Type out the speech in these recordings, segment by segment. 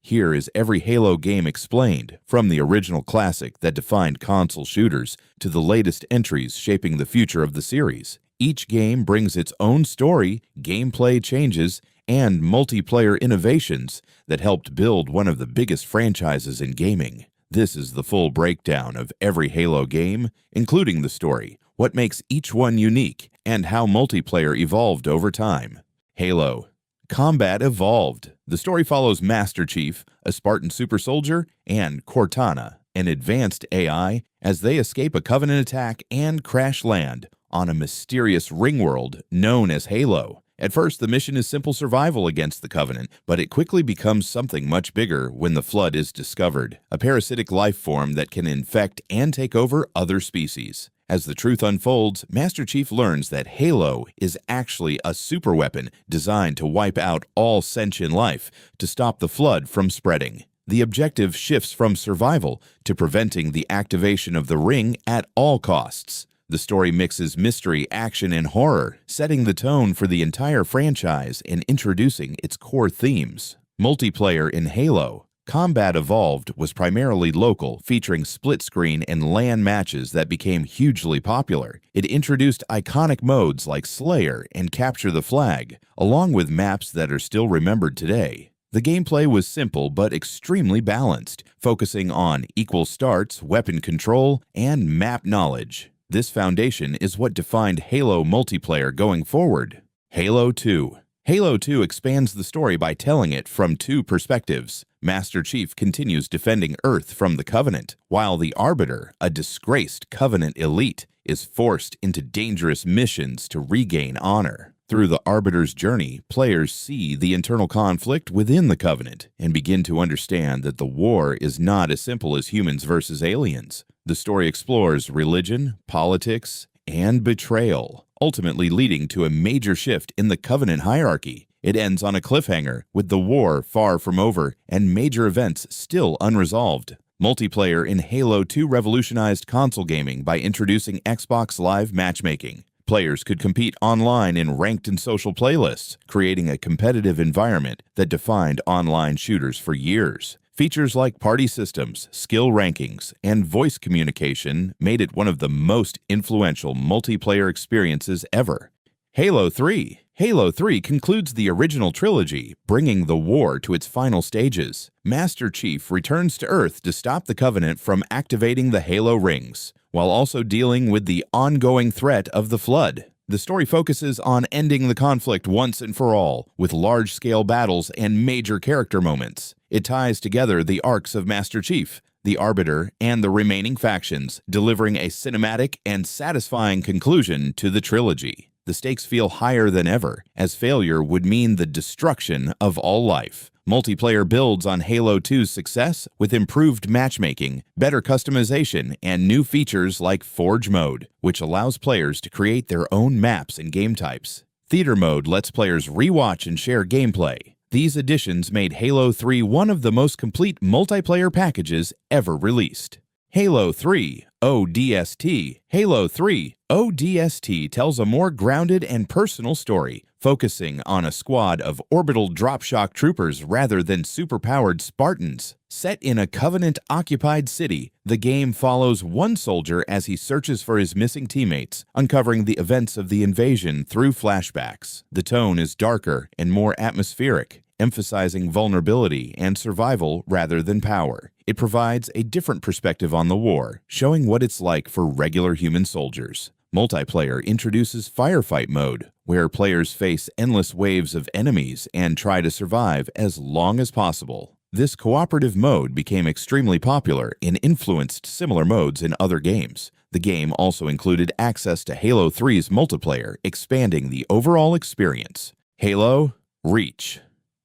Here is every Halo game explained, from the original classic that defined console shooters to the latest entries shaping the future of the series. Each game brings its own story, gameplay changes, and multiplayer innovations that helped build one of the biggest franchises in gaming. This is the full breakdown of every Halo game, including the story, what makes each one unique, and how multiplayer evolved over time. Halo. Combat evolved. The story follows Master Chief, a Spartan super soldier, and Cortana, an advanced AI, as they escape a Covenant attack and crash land on a mysterious ring world known as Halo. At first, the mission is simple survival against the Covenant, but it quickly becomes something much bigger when the Flood is discovered, a parasitic life form that can infect and take over other species. As the truth unfolds, Master Chief learns that Halo is actually a superweapon designed to wipe out all sentient life to stop the Flood from spreading. The objective shifts from survival to preventing the activation of the ring at all costs. The story mixes mystery, action, and horror, setting the tone for the entire franchise and introducing its core themes. Multiplayer in Halo. Combat Evolved was primarily local, featuring split-screen and LAN matches that became hugely popular. It introduced iconic modes like Slayer and Capture the Flag, along with maps that are still remembered today. The gameplay was simple but extremely balanced, focusing on equal starts, weapon control, and map knowledge. This foundation is what defined Halo multiplayer going forward. Halo 2. Halo 2 expands the story by telling it from two perspectives. Master Chief continues defending Earth from the Covenant, while the Arbiter, a disgraced Covenant elite, is forced into dangerous missions to regain honor. Through the Arbiter's journey, players see the internal conflict within the Covenant and begin to understand that the war is not as simple as humans versus aliens. The story explores religion, politics, and betrayal, ultimately leading to a major shift in the Covenant hierarchy. It ends on a cliffhanger, with the war far from over and major events still unresolved. Multiplayer in Halo 2 revolutionized console gaming by introducing Xbox Live matchmaking. Players could compete online in ranked and social playlists, creating a competitive environment that defined online shooters for years. Features like party systems, skill rankings, and voice communication made it one of the most influential multiplayer experiences ever. Halo 3. Halo 3 concludes the original trilogy, bringing the war to its final stages. Master Chief returns to Earth to stop the Covenant from activating the Halo rings, while also dealing with the ongoing threat of the Flood. The story focuses on ending the conflict once and for all, with large-scale battles and major character moments. It ties together the arcs of Master Chief, the Arbiter, and the remaining factions, delivering a cinematic and satisfying conclusion to the trilogy. The stakes feel higher than ever, as failure would mean the destruction of all life. Multiplayer builds on Halo 2's success with improved matchmaking, better customization, and new features like Forge Mode, which allows players to create their own maps and game types. Theater Mode lets players rewatch and share gameplay. These additions made Halo 3 one of the most complete multiplayer packages ever released. Halo 3 ODST. Halo 3 ODST tells a more grounded and personal story, focusing on a squad of orbital drop-shock troopers rather than superpowered Spartans. Set in a Covenant-occupied city, the game follows one soldier as he searches for his missing teammates, uncovering the events of the invasion through flashbacks. The tone is darker and more atmospheric, emphasizing vulnerability and survival rather than power. It provides a different perspective on the war, showing what it's like for regular human soldiers. Multiplayer introduces Firefight Mode, where players face endless waves of enemies and try to survive as long as possible. This cooperative mode became extremely popular and influenced similar modes in other games. The game also included access to Halo 3's multiplayer, expanding the overall experience. Halo Reach.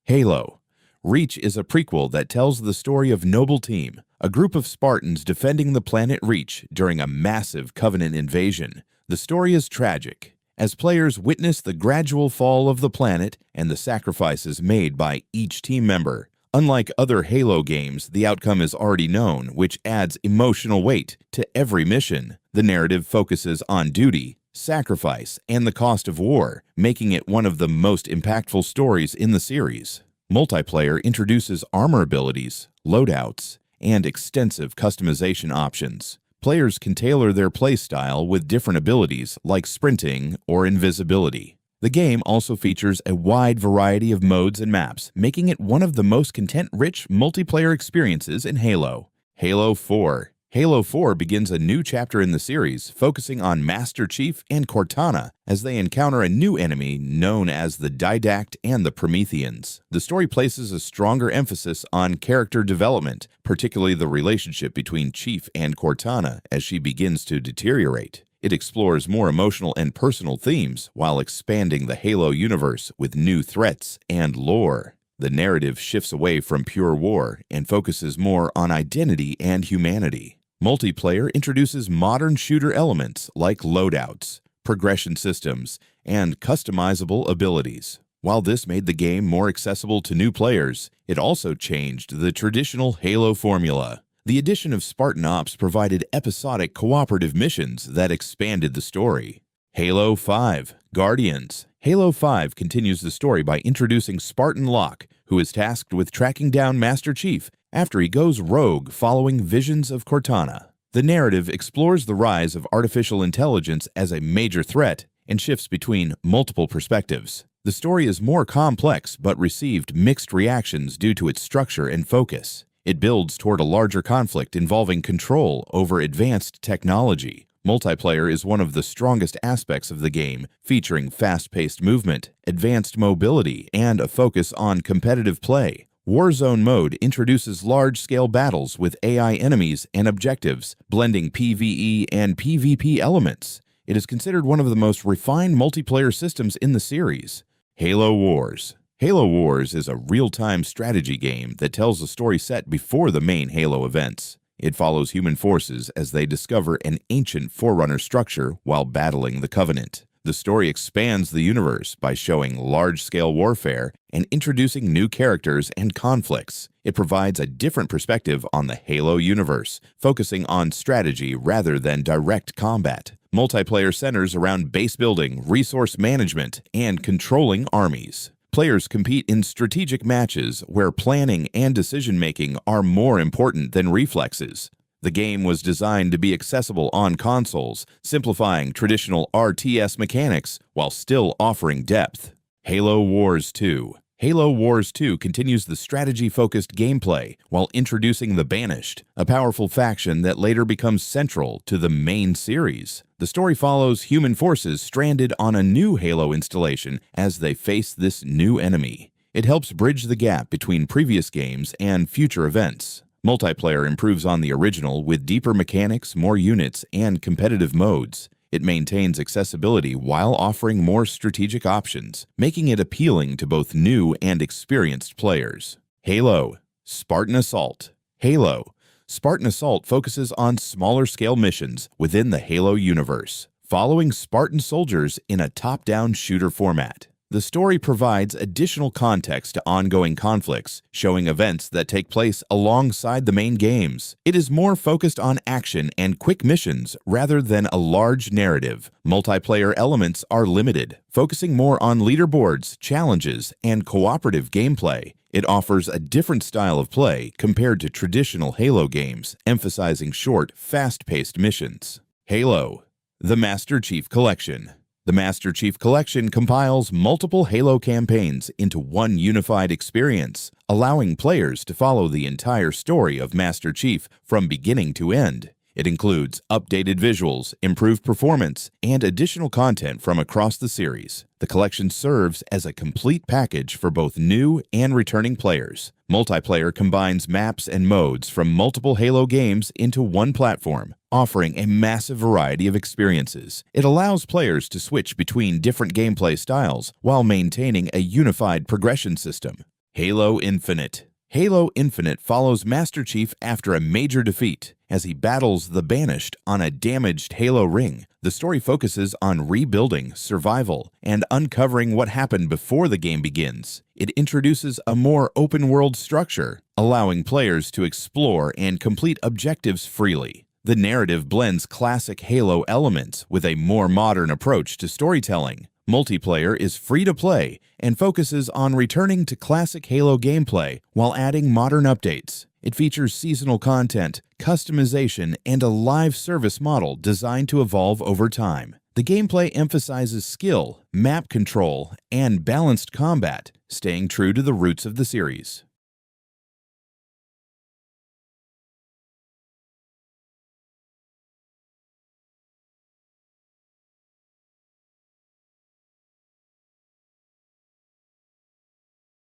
Halo Reach is a prequel that tells the story of Noble Team, a group of Spartans defending the planet Reach during a massive Covenant invasion. The story is tragic, as players witness the gradual fall of the planet and the sacrifices made by each team member. Unlike other Halo games, the outcome is already known, which adds emotional weight to every mission. The narrative focuses on duty, sacrifice, and the cost of war, making it one of the most impactful stories in the series. Multiplayer introduces armor abilities, loadouts, and extensive customization options. Players can tailor their playstyle with different abilities like sprinting or invisibility. The game also features a wide variety of modes and maps, making it one of the most content-rich multiplayer experiences in Halo. Halo 4. Halo 4 begins a new chapter in the series, focusing on Master Chief and Cortana as they encounter a new enemy known as the Didact and the Prometheans. The story places a stronger emphasis on character development, particularly the relationship between Chief and Cortana as she begins to deteriorate. It explores more emotional and personal themes while expanding the Halo universe with new threats and lore. The narrative shifts away from pure war and focuses more on identity and humanity. Multiplayer introduces modern shooter elements like loadouts, progression systems, and customizable abilities. While this made the game more accessible to new players, it also changed the traditional Halo formula. The addition of Spartan Ops provided episodic cooperative missions that expanded the story. Halo 5 Guardians. Halo 5 continues the story by introducing Spartan Locke, who is tasked with tracking down Master Chief after he goes rogue following visions of Cortana. The narrative explores the rise of artificial intelligence as a major threat and shifts between multiple perspectives. The story is more complex but received mixed reactions due to its structure and focus. It builds toward a larger conflict involving control over advanced technology. Multiplayer is one of the strongest aspects of the game, featuring fast-paced movement, advanced mobility, and a focus on competitive play. Warzone mode introduces large-scale battles with AI enemies and objectives, blending PvE and PvP elements. It is considered one of the most refined multiplayer systems in the series. Halo Wars. Halo Wars is a real-time strategy game that tells a story set before the main Halo events. It follows human forces as they discover an ancient Forerunner structure while battling the Covenant. The story expands the universe by showing large-scale warfare and introducing new characters and conflicts. It provides a different perspective on the Halo universe, focusing on strategy rather than direct combat. Multiplayer centers around base building, resource management, and controlling armies. Players compete in strategic matches where planning and decision-making are more important than reflexes. The game was designed to be accessible on consoles, simplifying traditional RTS mechanics while still offering depth. Halo Wars 2. Halo Wars 2 continues the strategy-focused gameplay while introducing the Banished, a powerful faction that later becomes central to the main series. The story follows human forces stranded on a new Halo installation as they face this new enemy. It helps bridge the gap between previous games and future events. Multiplayer improves on the original with deeper mechanics, more units, and competitive modes. It maintains accessibility while offering more strategic options, making it appealing to both new and experienced players. Halo Spartan Assault. Halo Spartan Assault focuses on smaller-scale missions within the Halo universe, following Spartan soldiers in a top-down shooter format. The story provides additional context to ongoing conflicts, showing events that take place alongside the main games. It is more focused on action and quick missions rather than a large narrative. Multiplayer elements are limited, focusing more on leaderboards, challenges, and cooperative gameplay. It offers a different style of play compared to traditional Halo games, emphasizing short, fast-paced missions. Halo: The Master Chief Collection. The Master Chief Collection compiles multiple Halo campaigns into one unified experience, allowing players to follow the entire story of Master Chief from beginning to end. It includes updated visuals, improved performance, and additional content from across the series. The collection serves as a complete package for both new and returning players. Multiplayer combines maps and modes from multiple Halo games into one platform, offering a massive variety of experiences. It allows players to switch between different gameplay styles while maintaining a unified progression system. Halo Infinite. Halo Infinite follows Master Chief after a major defeat as he battles the Banished on a damaged Halo ring. The story focuses on rebuilding, survival, and uncovering what happened before the game begins. It introduces a more open-world structure, allowing players to explore and complete objectives freely. The narrative blends classic Halo elements with a more modern approach to storytelling. Multiplayer is free to play and focuses on returning to classic Halo gameplay while adding modern updates. It features seasonal content, customization, and a live service model designed to evolve over time. The gameplay emphasizes skill, map control, and balanced combat, staying true to the roots of the series.